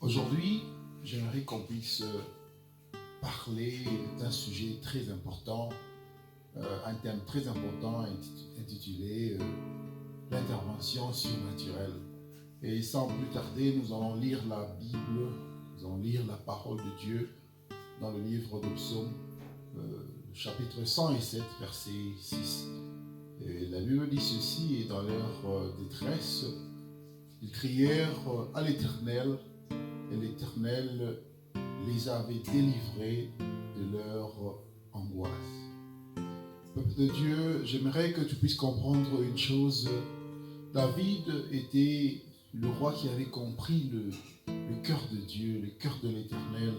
Aujourd'hui, j'aimerais qu'on puisse parler d'un sujet très important, un thème très important intitulé l'intervention surnaturelle. Et sans plus tarder, nous allons lire la Bible, nous allons lire la parole de Dieu dans le livre de Psaume, chapitre 107, verset 6. Et la Bible dit ceci: et dans leur détresse, ils crièrent à l'Éternel, et l'Éternel les avait délivrés de leur angoisse. Peuple de Dieu, j'aimerais que tu puisses comprendre une chose. David était le roi qui avait compris le cœur de Dieu, le cœur de l'Éternel.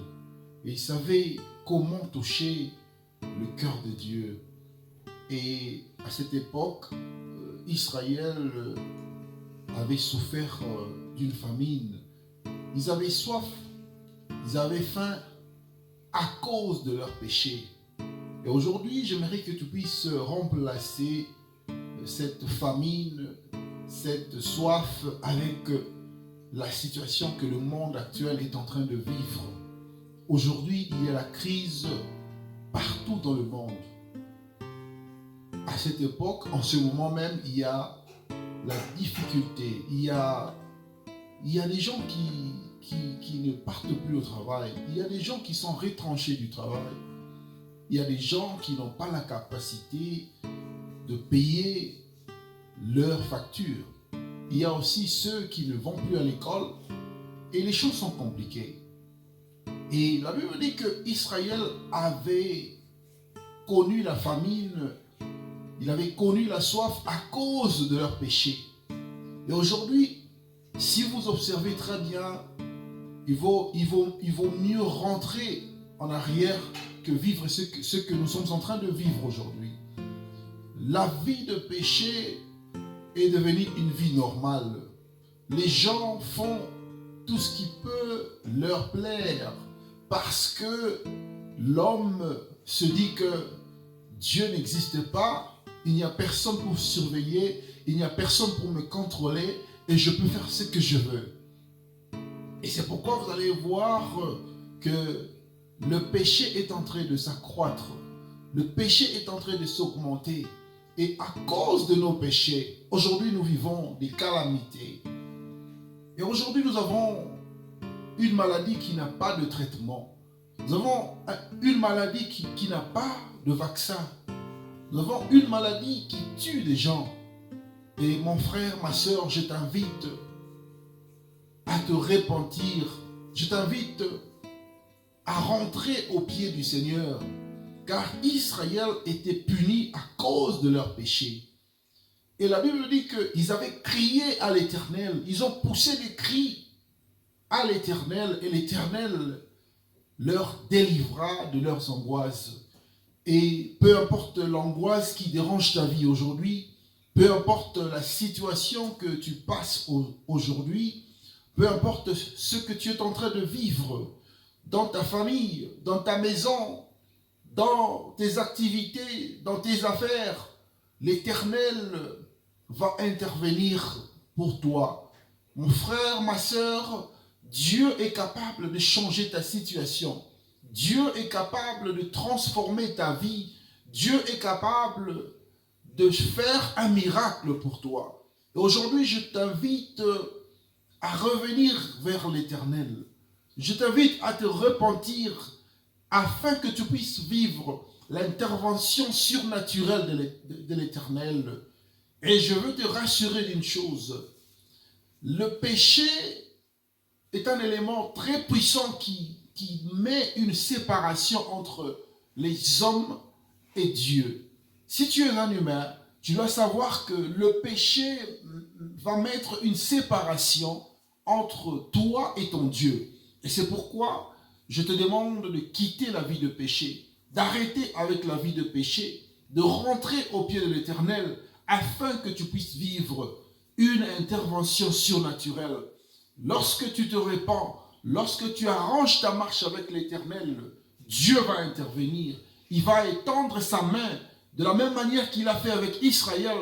Et il savait comment toucher le cœur de Dieu. Et à cette époque, Israël avait souffert d'une famine. Ils avaient soif, ils avaient faim à cause de leurs péchés. Et aujourd'hui, j'aimerais que tu puisses remplacer cette famine, cette soif avec la situation que le monde actuel est en train de vivre. Aujourd'hui, il y a la crise partout dans le monde. À cette époque, en ce moment même, il y a la difficulté. Il y a des gens qui ne partent plus au travail. Il y a des gens qui sont retranchés du travail. Il y a des gens qui n'ont pas la capacité de payer leurs factures. Il y a aussi ceux qui ne vont plus à l'école et les choses sont compliquées. Et la Bible dit qu'Israël avait connu la famine, il avait connu la soif à cause de leurs péchés. Et aujourd'hui, si vous observez très bien, il vaut mieux rentrer en arrière que vivre ce que nous sommes en train de vivre aujourd'hui. La vie de péché est devenue une vie normale. Les gens font tout ce qui peut leur plaire parce que l'homme se dit que Dieu n'existe pas, il n'y a personne pour surveiller, il n'y a personne pour me contrôler et je peux faire ce que je veux. Et c'est pourquoi vous allez voir que le péché est en train de s'accroître. Le péché est en train de s'augmenter. Et à cause de nos péchés, aujourd'hui nous vivons des calamités. Et aujourd'hui nous avons une maladie qui n'a pas de traitement. Nous avons une maladie qui n'a pas de vaccin. Nous avons une maladie qui tue des gens. Et mon frère, ma soeur, je t'invite à te repentir. Je t'invite à rentrer aux pieds du Seigneur. Car Israël était puni à cause de leurs péchés. Et la Bible dit qu'ils avaient crié à l'Éternel. Ils ont poussé des cris à l'Éternel. Et l'Éternel leur délivra de leurs angoisses. Et peu importe l'angoisse qui dérange ta vie aujourd'hui, peu importe la situation que tu passes aujourd'hui, peu importe ce que tu es en train de vivre dans ta famille, dans ta maison, dans tes activités, dans tes affaires, l'Éternel va intervenir pour toi. Mon frère, ma soeur, Dieu est capable de changer ta situation. Dieu est capable de transformer ta vie. Dieu est capable de faire un miracle pour toi. Et aujourd'hui, je t'invite à revenir vers l'Éternel. Je t'invite à te repentir afin que tu puisses vivre l'intervention surnaturelle de l'Éternel. Et je veux te rassurer d'une chose. Le péché est un élément très puissant qui met une séparation entre les hommes et Dieu. Si tu es un humain, tu dois savoir que le péché va mettre une séparation entre toi et ton Dieu. Et c'est pourquoi je te demande de quitter la vie de péché, d'arrêter avec la vie de péché, de rentrer au pied de l'Éternel afin que tu puisses vivre une intervention surnaturelle. Lorsque tu te répands, lorsque tu arranges ta marche avec l'Éternel, Dieu va intervenir. Il va étendre sa main de la même manière qu'il a fait avec Israël.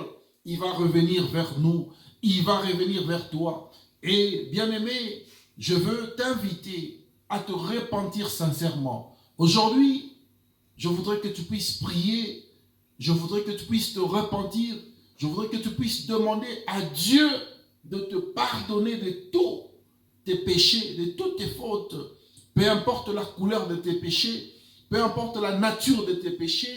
Il va revenir vers nous. Il va revenir vers toi. Et bien aimé, je veux t'inviter à te repentir sincèrement. Aujourd'hui, je voudrais que tu puisses prier, je voudrais que tu puisses te repentir, je voudrais que tu puisses demander à Dieu de te pardonner de tous tes péchés, de toutes tes fautes, peu importe la couleur de tes péchés, peu importe la nature de tes péchés,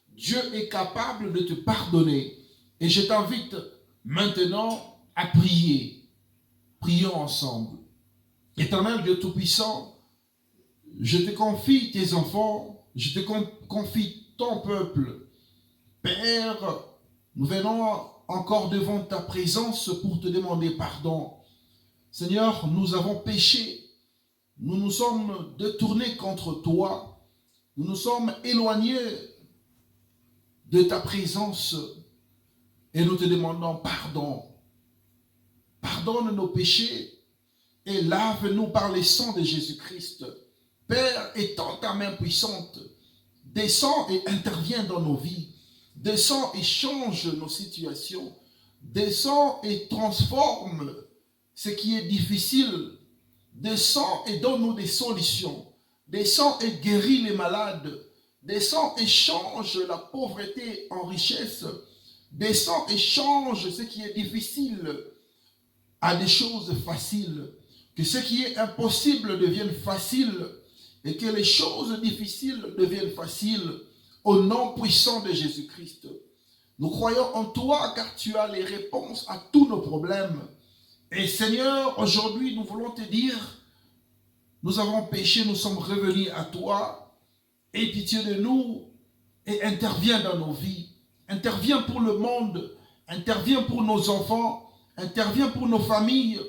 Dieu est capable de te pardonner. Et je t'invite maintenant à prier. Prions ensemble. Éternel Dieu Tout-Puissant, je te confie tes enfants, je te confie ton peuple. Père, nous venons encore devant ta présence pour te demander pardon. Seigneur, nous avons péché. Nous nous sommes détournés contre toi. Nous nous sommes éloignés de ta présence et nous te demandons pardon. Pardonne nos péchés et lave-nous par le sang de Jésus-Christ. Père, étends ta main puissante, descends et interviens dans nos vies. Descends et change nos situations. Descends et transforme ce qui est difficile. Descends et donne-nous des solutions. Descends et guéris les malades. Descends et change la pauvreté en richesse. Descends et change ce qui est difficile à des choses faciles. Que ce qui est impossible devienne facile et que les choses difficiles deviennent faciles au nom puissant de Jésus-Christ. Nous croyons en toi car tu as les réponses à tous nos problèmes. Et Seigneur, aujourd'hui nous voulons te dire, nous avons péché, nous sommes revenus à toi. Aie pitié de nous et interviens dans nos vies. Interviens pour le monde, interviens pour nos enfants, interviens pour nos familles,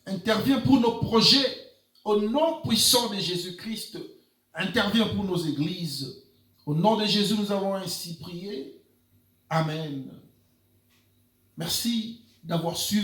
interviens pour nos projets. Au nom puissant de Jésus-Christ, interviens pour nos églises. Au nom de Jésus, nous avons ainsi prié. Amen. Merci d'avoir suivi.